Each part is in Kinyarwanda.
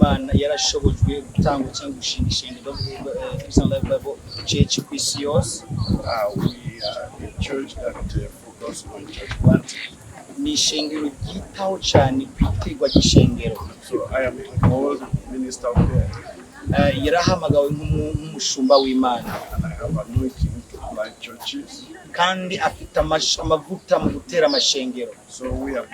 w'Imana yarashobojwe gutanga cyangwa gushinga ishengero Kidasanzwe Bible Church ku isi yose? We are a church that focus on church planting. Ni ishengero ryitaho cyane kwitegwa gishengero. So I am a called minister of God. Yarahamagawe nk'umushumba w'Imana. And I have anointing to plant churches. Kandi afite amavuta mu gutera amashengero. So we have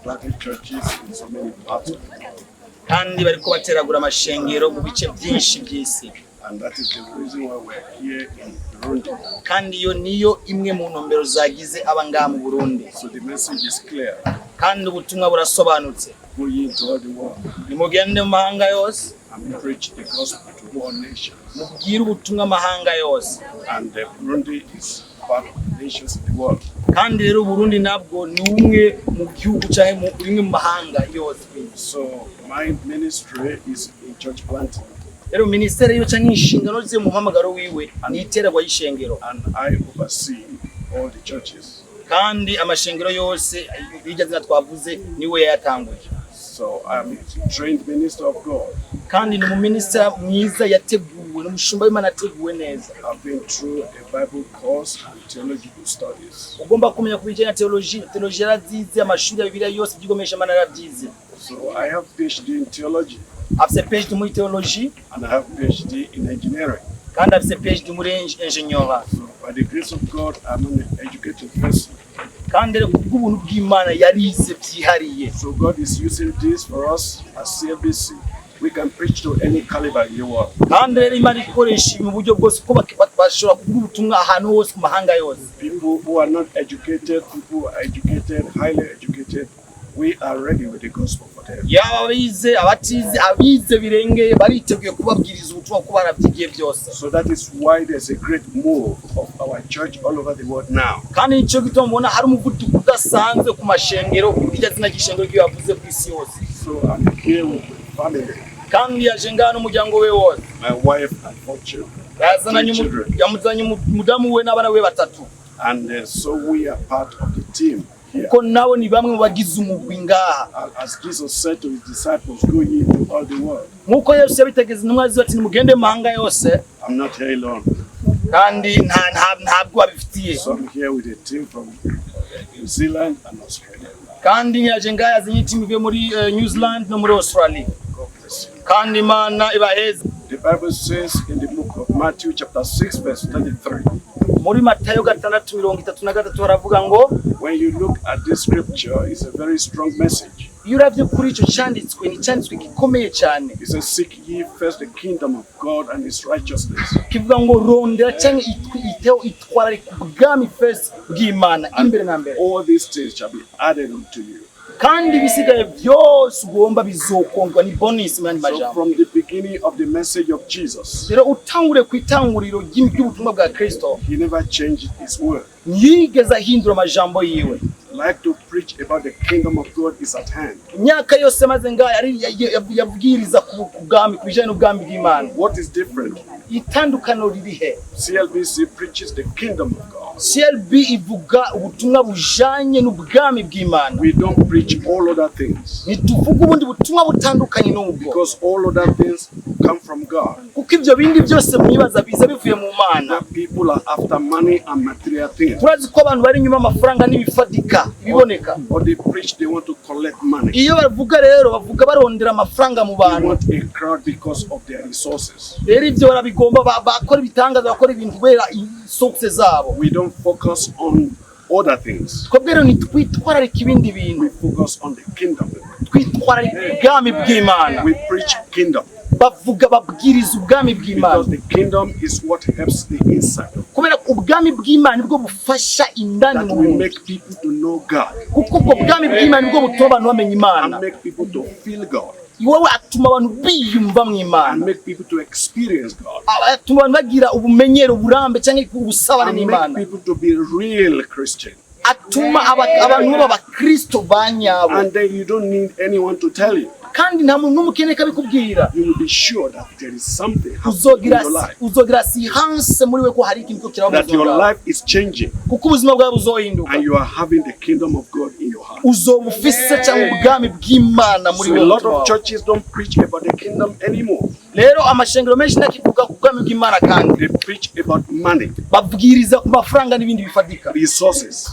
planted churches in so many parts of the world. Kandi bariko bateragura amashengero mu bice byinshi by'isi. And that is the reason why we're here in Burundi. Kandi yo niyo imwe mu ntumbero zagize abanga mu Burundi. So the message is clear. Kandi ubutumwa burasobanutse. Go ye into all the world. Nimugende mu mahanga yose. And preach the gospel to all nations. Mubwire ubutumwa amahanga yose. And Burundi is part of the nations in the world. Kandi rero Burundi nabwo ni umwe mu gihugu cyahe mu rimwe mu mahanga yose. So my ministry is in church planting. Rero ministeri yo cyangwa inshingano ze mu mpamagaro wiwe ni iteragwa y'ishengero. And I oversee all the churches. Kandi amashengero yose bijya twavuze niwe yayatanguye. So I'm a trained minister of God. Kandi ni mu minister mwiza yateguwe n'umushumba w'Imana ateguwe neza. I've been through a Bible course and theological studies. Ugomba kumenya kubijyana theology yarazize amashuri ya Bibiliya yose byigomesha Imana yaravyize. So I have PhD in theology. Afise PhD muri theology and I have PhD in engineering. Kandi afise PhD muri engineering. So by the grace of God, I'm an educated person. Kandi kubw'ubuntu bw'Imana yarize byihariye. So God is using this for us as CLBC. We can preach to any caliber in the world. Kandi rero Imana ikoresha mu buryo bwose ko bashobora kuvuga ubutumwa ahantu hose ku mahanga yose. People who are not educated, people who are educated, highly educated, we are ready with the gospel for them. Yabize abatize abize birengeye bariteguye kubabwiriza ubutumwa ko barabyigiye byose. So that is why there's a great move of our church all over the world now. Kandi nicyo gituma mbona hari umuvuduko udasanzwe ku mashengero bijya zina gishengero cyo yavuze ku isi yose. So I'm here with my family. Kandi yaje ngana umuryango we wose. My wife and 4 children. Yamuzanye umudamu we n'abana we batatu. And so we are part of the team. Ko nabo ni bamwe mu bagize umugwi ngaha. As Jesus said to his disciples, go ye into all the world. Nkuko Yesu yabitegeze intumwa ziwe ati nimugende mahanga yose. I'm not here alone. Kandi ntabwo abifitiye. So I'm here with a team from New Zealand and Australia. Kandi yaje ngaha yazanye team ivuye muri New Zealand no muri Australia. Kandi Imana ibaheze. The Bible says in the book of Matthew chapter 6 verse 33. Muri Matayo 6:33 haravuga ngo when you look at this scripture, it's a very strong message. Iyo uravye kuri ico cyanditswe ni cyanditswe gikomeye cyane. It says seek ye first the kingdom of God and his righteousness. Kivuga ngo rondera cyangwa itwara kubwami first bw'Imana imbere na mbere. All these things shall be added unto you. Kandi bisigaye byose ugomba bizokongwa ni bonus mani majambo. So from the beginning of the message of Jesus, rero utangure kwitanguriro ry'ubutumwa bwa Kristo, he never changed his word. Yigeze ahindura amajambo yiwe. Like to preach about the kingdom of God is at hand. Myaka yose maze ngaya yabwiriza ku bwami kubijana n'ubwami bw'Imana. What is different? Itandukano ririhe? CLBC preaches the kingdom of God. CLB ivuga ubutumwa bujanye n'ubwami bw'Imana. We don't preach all other things. Nituvuga ubundi butumwa butandukanye n'ubwo. Because all other things come from God. Kuko ivyo bindi byose mwibaza biza bivuye mu Mana. People are after money and material things. Turazi ko abantu bari nyuma amafaranga n'ibifadika biboneka. Or they preach they want to collect money. Iyo bavuga rero bavuga barondera amafaranga mu bantu. They want a crowd because of their resources. Rero ivyo barabigomba bakora ibitangaza bakora ibintu kubera sources zabo. We don't focus on other things. Kobero nitwitwararika ibindi bintu. We focus on the kingdom. Twitwararika ubwami bw'Imana. We preach kingdom. Bavuga babwiriza ubwami bw'Imana. Because the kingdom is what helps the inside. Kubera ubwami bw'Imana nibwo bufasha indani mu muntu. Make people to know God. Kuko ubwami bw'Imana nibwo butuma abantu bamenya Imana. And make people to feel God. Iwowe atuma abantu biyumva mu Imana. And make people to experience God. Atuma abantu bagira ubumenyero burambe cyangwa ubusabane n'Imana. And make people to be real Christian. Atuma abantu baba Kristo banyabo. And then you don't need anyone to tell you. Kandi nta muntu n'umukene kabikubwira. You will be sure that there is something happening in your life. Uzogira sihanse muri we ko hari ikintu cyo kiraho. That your life is changing. Kuko ubuzima bwawe buzohinduka. And you are having the kingdom of God in your heart. uzobufise cyangwa ubwami bw'Imana muri So a lot of churches don't preach about the kingdom anymore. Rero amashengero menshi nakivuga ku bwami bw'Imana kandi They preach about money, babwiriza ku mafaranga n'ibindi bifadika, resources,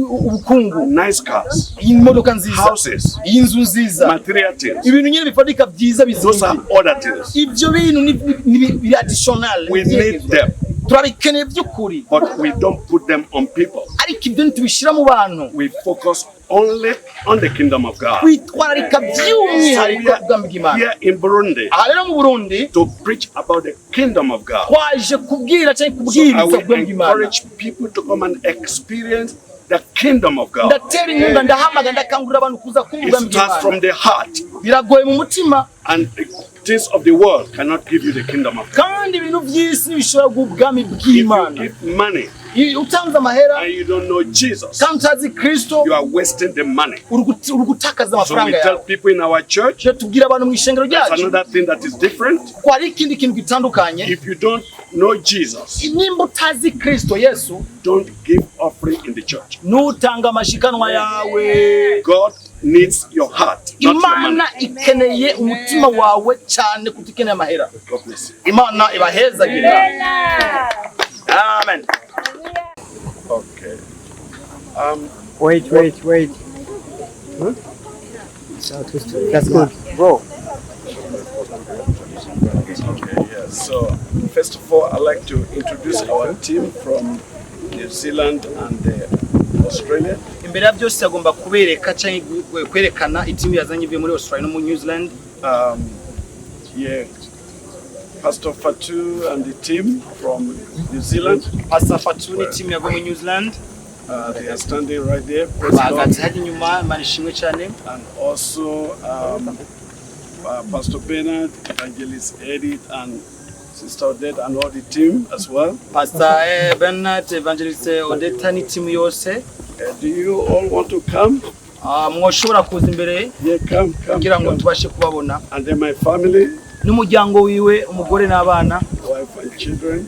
ubukungu, nice cars, imodoka nziza, houses, inzu nziza, material things. ibintu nyine bifadika byiza Those are bizindi. other things. Ibyo bintu ni additional. We need them, turabikeneye by'ukuri, but we don't put them on people. ariko ibyo ntitubishyira mu bantu. We focus only on the kingdom of God. Twitwararika by'umwihariko ubwami bw'Imana. Here in Burundi, Aha rero mu Burundi to preach about the kingdom of God. twaje kubwira cyangwa So I kubwiriza will ubwami bw'Imana. encourage people to come and experience the kingdom of God. Ndatera inkunga, ndahamaga, ndakangurira abantu kuza kumva ubwami It starts bw'Imana. from the heart, Biragoye mu mutima, and the things of the world cannot give you the kingdom of God. kandi ibintu by'isi ntibishobora guha ubwami If you bw'Imana. give money Utanze amahera and you don't know Jesus, kandi utazi Kristo, you are wasting the money. uri gutakaza So we amafaranga tell yawe. people in our church, Rero tubwira abantu mu ishengero that's ryacu another thing that is different. ko hari ikindi kintu gitandukanye. If you don't know Jesus, Nimba utazi Kristo Yesu, don't give offering in the church. nutanga amashikanwa yawe. God needs your heart, not your money. Imana ikeneye umutima wawe cyane kutikeneye amahera. God bless you. Imana ibahezagire. Amen. Okay. Wait. Huh? That's good, bro. Okay, yeah. So, first of all, I'd like to introduce our team from New Zealand and Australia. Imbere ya byose agomba kubereka cyangwa kwerekana itimu yazanye ivuye muri Australia no mu New Zealand. Yeah, Pastor Fatu and the team from New Zealand. Pastor Fatu ni timu yavuye mu New Zealand. They are standing right there. Praise God. Bahagaze hadi nyuma, Imana ishimwe cyane. And also Pastor Bernard, Evangelist Edith, and Sister Odette, and all the team as well. Pastor Bernard, Evangelist Odette ni timu yose. Do you all want to come? Mwoshobora kuza imbere Yeah, come. kugira ngo tubashe kubabona. And then my family, N'umuryango wiwe, umugore n'abana. wife and children.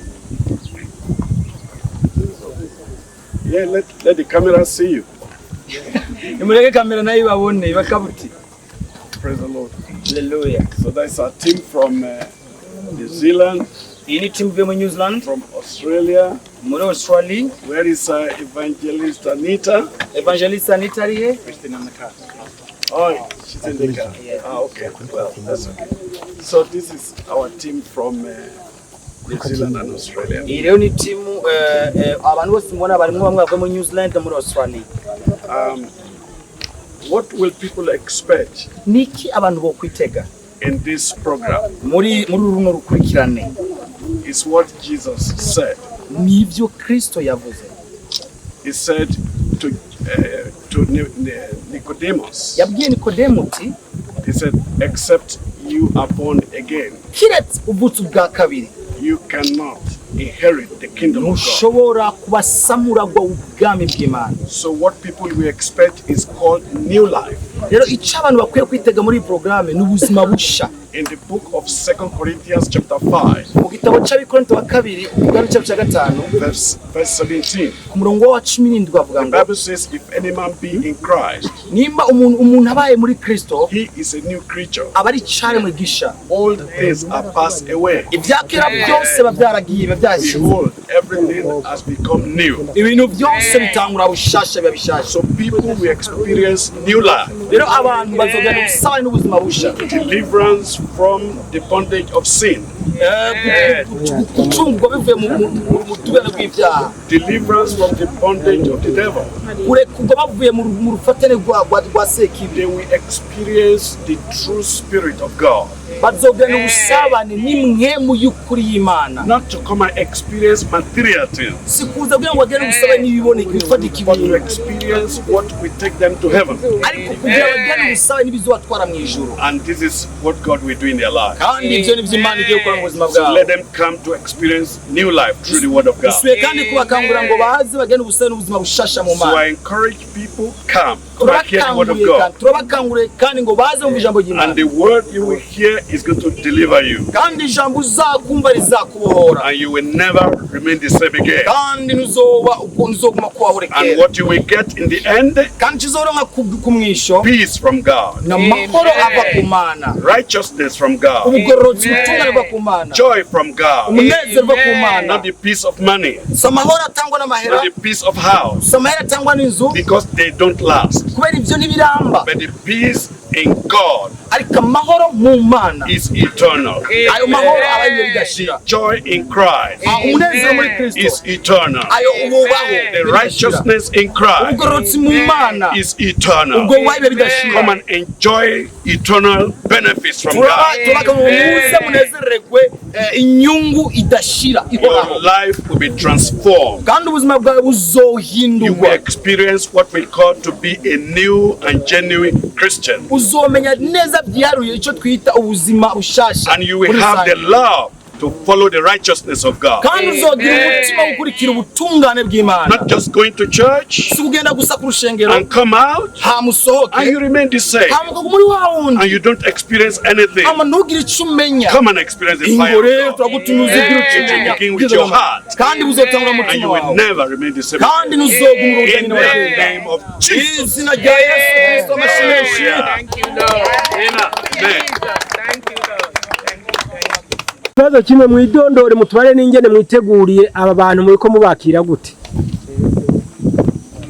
Yeah, let the camera see you. Imureke kamera nayo babone bakabuti. Praise the Lord. Hallelujah. So that's our team from New Zealand, Iyi ni timu ivuye mu New Zealand, from Australia. muri Australia. Where is Evangelist Anita? Evangelist Anita ari he? Oh, she's in the car. Okay. Well, that's okay. So this is our team from New Zealand and Australia. Iyi rero ni timu abantu bose mubona barimo bamwe bavuye mu New Zealand no muri Australia. What will people expect Niki abantu bo kwitega in this program? muri runo rukurikirane? Is what Jesus said. Nibyo Kristo yavuze. He said to Nicodemus. Yabwiye Nikodemo uti, He said, except you are born again, kiretse ubutsu bwa kabiri you cannot inherit the kingdom of God. ntushobora kubasamuragwa ubwami bw'Imana. So what people will expect is called new life. Rero icyo abantu bakwiye kwitega muri iyi porogaramu ni ubuzima busha. In the book of 2 Corinthians chapter 5, Mu gitabo cy'Abikorintho wa kabiri ubwami cya gatanu verse 17, ku murongo wa 17 avuga the ngo Bible says, if any man be in Christ, nimba umuntu abaye muri Kristo he is a new creature. aba ari icyaremwe gisha. All things are passed away. Ibyakera byose biba byaragiye biba byashize. Behold, everything has become new. Ibintu byose bitangura bushasha biba bishasha. So people will experience new life. Rero abantu bazogana ubusabane n'ubuzima busha. Deliverance from the bondage of sin. Gucungurwa bivuye mu tubene bw'ibyaha. Deliverance from the bondage of the devil. Kurekurwa bavuye mu rufatane rwa sekibi. They will experience the true spirit of God. Bazogana ubusabane n'imwemu y'ukuri y'Imana. Not to come and experience material things, Sikuza kugira ngo bagere ubusabane n'ibiboneka bifatika but to ibintu. experience what will take them to heaven. Ariko kugira bagere ubusabane n'ibizobatwara mu ijuru. And this is what God will do in their life. Kandi ibyo nibyo Imana igiye gukora mu buzima So bwabo. let them come to experience new life through the word of God. Dusuye kandi kubakangurira ngo baze bagene ubusabane n'ubuzima bushasha mu So Mana. I encourage people, come and hear the word of God. Turabakanguriye kandi ngo baze mu ijambo And ry'Imana. the word you will hear is going to deliver you. kandi ijambo uzakumva rizakubohora And you will never remain the same again. kandi ntuzoguma kubaho And rekera what you will get in the end, kandi kizoronka kumwisho peace from God, na mahoro ava ku Mana, righteousness from God, ubugororotsi butungane buva ku Mana, joy from God, umunezero uva ku Mana, not the peace of money, si amahoro atangwa n'amahera, not the peace of house, si amahera atangwa n'inzu, because they don't last. kubera ibyo ntibiramba, But the peace in God ariko amahoro mu Mana is eternal. ayo mahoro aba ari bidashira, Joy in Christ umunezero muri Kristo is eternal. ayo ububaho The righteousness in Christ ubugororotsi mu Mana is eternal. ubwo wayibe bidashira. Come and enjoy eternal benefits from God. muze munezererwe inyungu idashira Your ihoraho, life will be transformed. kandi ubuzima bwawe You will buzohindurwa, experience what we call to be a new and genuine Christian. uzomenya neza byiharuye icyo twita ubuzima bushasha, And you will have the love to follow the righteousness of God. kandi uzogira umutima wo gukurikira ubutungane bw'Imana, Not just going to church si kugenda gusa ku rushengero and come out hamusohoke and you remain the same hamuka muri wa and wundi you don't experience anything. ama ntugire icyo umenya. Come and experience the fire ingo rero of God. turagutumiza ugira icyo It will umenya begin with your heart kandi buzotangura and umutima you will wawe never remain the same. kandi ntuzoguma In urugendo the wawe. name of Jesus. Izina rya Yesu Kristo amashimeshi. Amen. Ikibazo kimwe mwidondore mutubare n'ingene mwiteguriye aba bantu muri ko mubakira gute?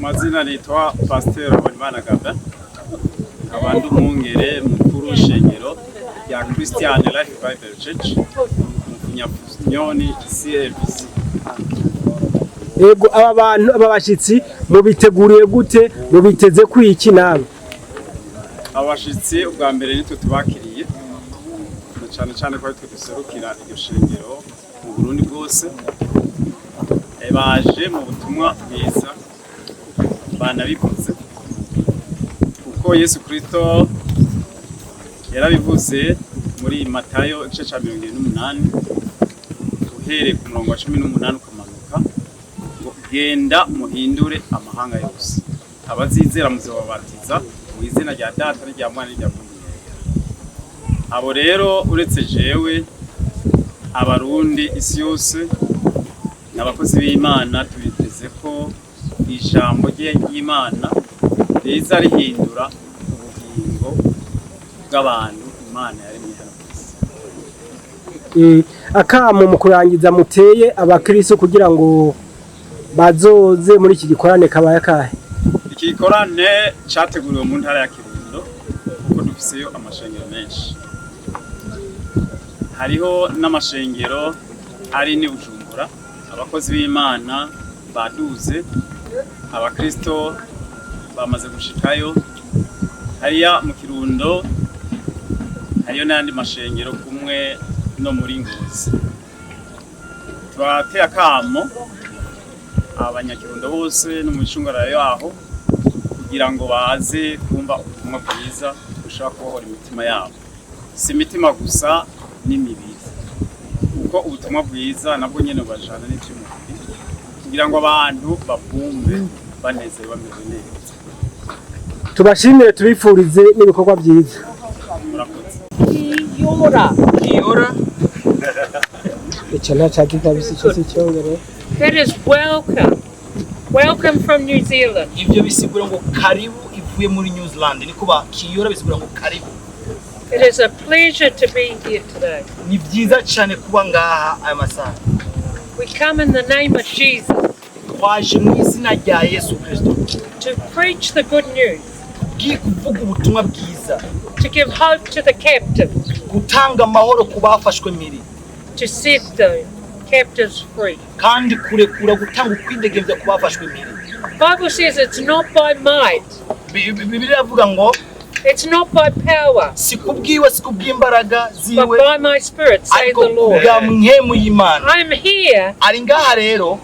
Mazina nitwa Pasteur Habimana Gabin, abandi umwungere mukuru w'ishengero rya Christian Life Bible Church Nyoni CFC. Yego, aba bantu aba bashitsi mubiteguriye gute, mubiteze kwiki nawe? Abashitsi ubwa mbere nitwe tubakiriye cyane cyane ko twe duserukira iryo shengero mu Burundi bwose, baje mu butumwa bwiza banabivuze kuko Yesu Kristo yarabivuze muri Matayo igice cya 28 uhereye ku murongo wa 18 ukamanuka ngo genda muhindure amahanga yose, abazizera muzobabatiza mu izina rya Data n'irya Mwana n'irya Mwuka. Abo rero uretse jewe abarundi isi yose n'abakozi b'Imana tubiteze ko ijambo ry'Imana riza rihindura ubugingo bw'abantu Imana yaremye hano kw'isi. Akamo mu kurangiza muteye abakristo kugira ngo bazoze muri iki gikorane kabaye kahe? Iki gikorane cyateguriwe mu ntara ya Kirundo kuko dufiseyo amashengero menshi. Hariho n'amashengero ari ni Bujumbura, abakozi b'Imana baduze, abakristo bamaze gushikayo. Hariya mu Kirundo hariyo n'andi mashengero kumwe no muri Ngozi. Twateye akamo abanyakirundo bose no mu ishungara yaho kugira ngo baze kumva ubutumwa bwiza bushaka kubohora imitima yabo, si imitima gusa n'imibiri, kuko ubutumwa bwiza nabwo nyene bajana n'icyumubiri kugira ngo abantu babumve banezere bameze neza. Tubashimire tubifurize n'ibikorwa byiza. Murakoze. Kiora Icyana cya kabisi cyose cyongere. That is welcome. Welcome from New Zealand. ibyo bisigura ngo karibu ivuye muri New Zealand, ni kuba Kiora bisigura ngo karibu. It is a pleasure to be here today. Ni byiza cyane kuba ngaha aya masaha. We come in the name of Jesus Twaje mu izina rya Yesu Kristo to preach the good news, kuvuga ubutumwa bwiza, to give hope to the captives, gutanga amahoro ku bafashwe miri, to set the captives free. kandi kurekura gutanga ukwidegembya ku bafashwe miri. Bible says it's not by might, Bibiliya avuga ngo it's not by power, si kubwiwe, si kubw'imbaraga but ziwe, by my Spirit, say ariko the Lord. kubwa mwemu y'Imana. I'm here Ari ngaha rero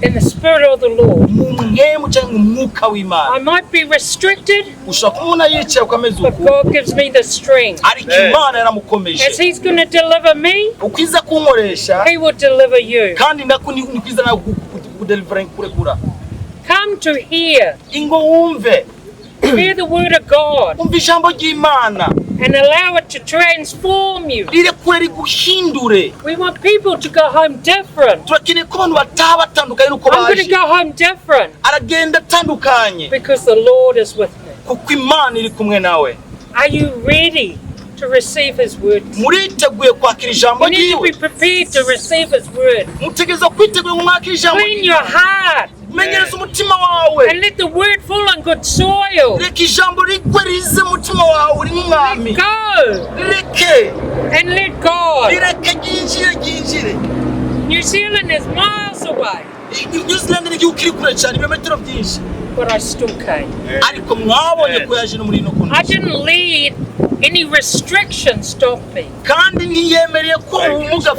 in the Spirit of the Lord. mu mwemu cyangwa mu mwuka w'Imana. I might be restricted, Ushobora kubona yicaye ukameze but uku, God gives me the strength. ariko Imana yaramukomeje. As He's going to deliver me, Ukwiza kunkoresha He will deliver you. kandi nako ni kwiza na kudelivering kurekura. Come to hear. Ingo wumve, Hear the word of God. umva ijambo ry'Imana. and allow it to transform you. rirekure riguhindure. We want people to go home different. Turakeneye ko abantu bataha batandukanye nuko I'm going to baje. go home different Aragenda atandukanye because the Lord is with me. kuko Imana iri kumwe nawe. Are you ready to receive His word? Muriteguye kwakira ijambo You need to ryiwe. be prepared to receive His word. Mutegereza kwitegura mwakira ijambo Clean your heart menyereza umutima wawe. and let the word fall on good soil. Reka ijambo rigwe rize umutima wawe uri nk'umwami. Go Rireke. and let God. Rireke ryinjire. New Zealand is miles away, New Zealand ni igihugu kiri kure cyane ibirometero byinshi. but I still came. Ariko mwabonye ko yaje no muri ino I didn't let any restrictions stop me. kandi ntiyemereye ko ubumuga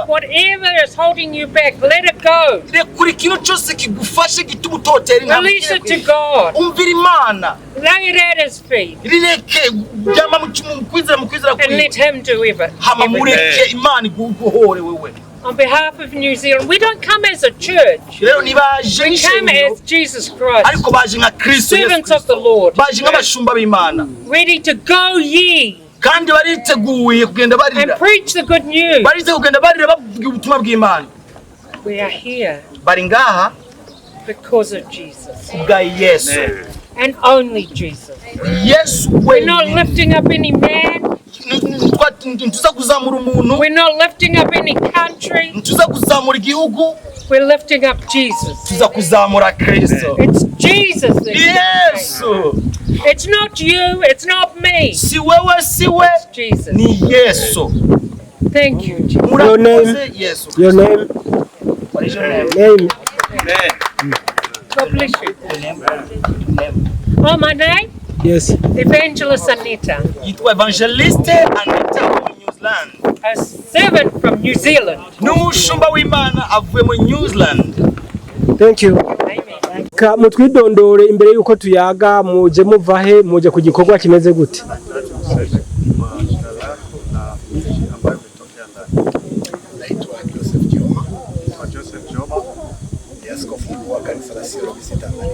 Whatever is holding you back, let it go. rekura ikintu cyose kigufashe gituma utotera Release it to God. umvira Imana. Lay it at His feet Rireke byama mu kwizera and kwiwe. let Him do Hama everything. mureke Imana iguhore wewe. On behalf of New Zealand, we don't come as a church. Rero nibaje We come as Jesus Christ, ariko baje nka Kristo Yesu servants of Kristo. the Lord, Baje nk'abashumba b'Imana ready to go ye kandi bariteguye kugenda and barira. preach the good news. Bariteguye kugenda barira bavuga ubutumwa bw'Imana. We are here Bari ngaha because of Jesus bwa Yesu. and only Jesus. Yesu We're not wenyine. lifting up any man. Ntuza kuzamura umuntu. We're not lifting up any country. Ntuza kuzamura igihugu. We're lifting up Jesus. Tuza kuzamura Kristo. It's Jesus. That Yesu. It's not you. It's not me. Si wewe si we. It's Jesus. Ni Yesu. Thank you, Jesus. Your name? Murakoze Yesu. Your name? What is your name? Name? God bless you. Name. Oh, my name? Yes. Evangelist Anita, Yitwa Evangeliste Anita from New Zealand. a servant from New Zealand. N'umushumba w'Imana avuye muri New Zealand. Thank you. Amen. Ka mutwidondore imbere yuko tuyaga muje muvahe muje ku gikorwa kimeze gute? Naitwa Joseph Joma. Ni askofu mkuu wa kanisa la Tanzania.